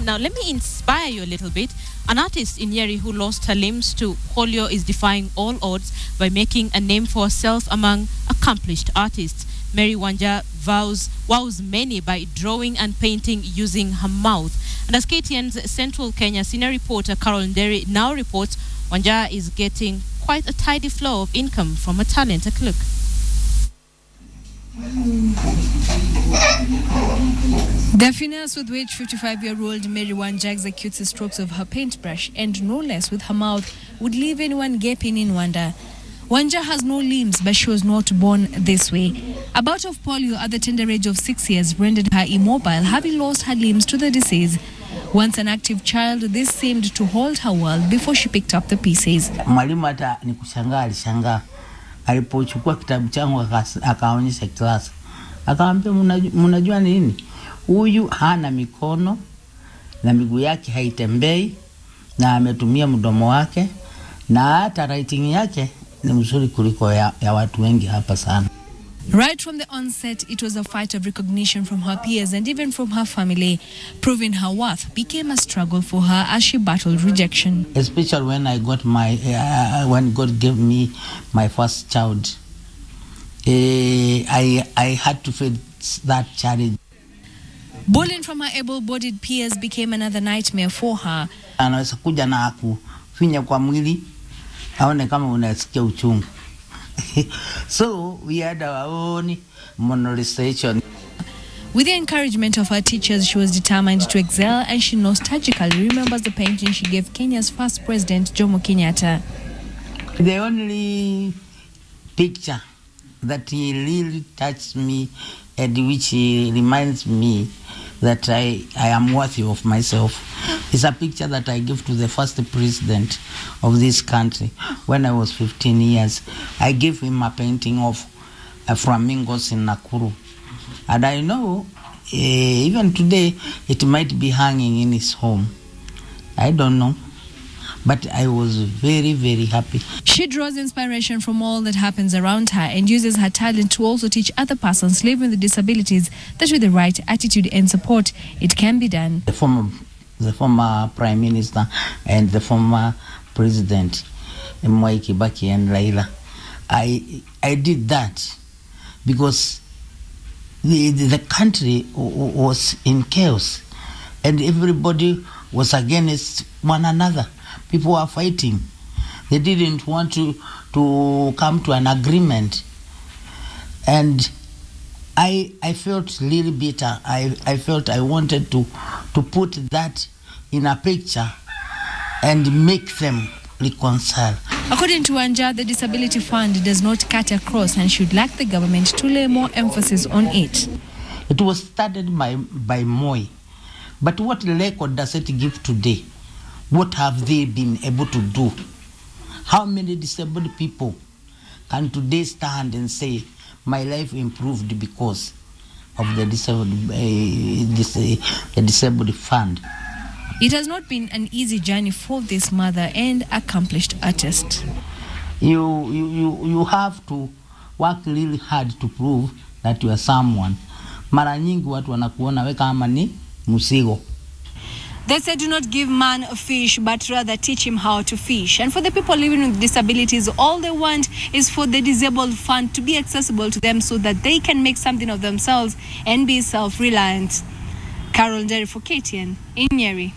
Now, let me inspire you a little bit. An artist in Nyeri who lost her limbs to polio is defying all odds by making a name for herself among accomplished artists. Wanja wows many by drawing and painting using her mouth. And as KTN's Central Kenya senior reporter Carol Nyeri now reports, Wanja is getting quite a tidy flow of income from her talent. Take a look. The finesse with which 55-year-old Mary Wanja executes the strokes of her paintbrush, and no less with her mouth, would leave anyone gaping in wonder. Wanja has no limbs, but she was not born this way. A bout of polio at the tender age of 6 years rendered her immobile, having lost her limbs to the disease. Once an active child, this seemed to hold her world before she picked up the pieces. Mwalimu hata ni kushangaa, alishangaa. Alipochukua kitabu changu akaonyesha klasi. Akamwambia, mnajua nini? Huyu hana mikono na miguu yake haitembei na ametumia mdomo wake na hata writing yake ni mzuri kuliko ya watu wengi hapa sana. Right from the onset, it was a fight of recognition from her peers and even from her family. Proving her worth became a struggle for her as she battled rejection. Especially when I got when God gave me my first child, I had to face that challenge. Bullying from her able-bodied peers became another nightmare for her. Anaweza kuja na kufinya kwa mwili, aone kama unasikia uchungu. So we had our own molestation. With the encouragement of her teachers, she was determined to excel, and she nostalgically remembers the painting she gave Kenya's first president, Jomo Kenyatta. The only picture that really touched me and which reminds me that I am worthy of myself is a picture that I gave to the first president of this country when I was 15 years. I gave him a painting of flamingos in Nakuru. And I know even today it might be hanging in his home. I don't know. But I was very, very happy. She draws inspiration from all that happens around her and uses her talent to also teach other persons living with disabilities that with the right attitude and support, it can be done. The former Prime Minister and the former President, Mwai Kibaki and Raila, I did that because the country was in chaos and everybody was against one another. People were fighting. They didn't want to come to an agreement. And I felt really bitter. I felt I wanted to put that in a picture and make them reconcile. According to Wanja, the Disability Fund does not cut across and should like the government to lay more emphasis on it. It was started by Moi. But what record does it give today? What have they been able to do? How many disabled people can today stand and say, my life improved because of the disabled fund? It has not been an easy journey for this mother and accomplished artist. You have to work really hard to prove that you are someone. Mara nyingi watu wanakuona we kama ni musigo. They say do not give man a fish, but rather teach him how to fish. And for the people living with disabilities, all they want is for the disabled fund to be accessible to them so that they can make something of themselves and be self-reliant. Carol Nyeri for KTN in Nyeri.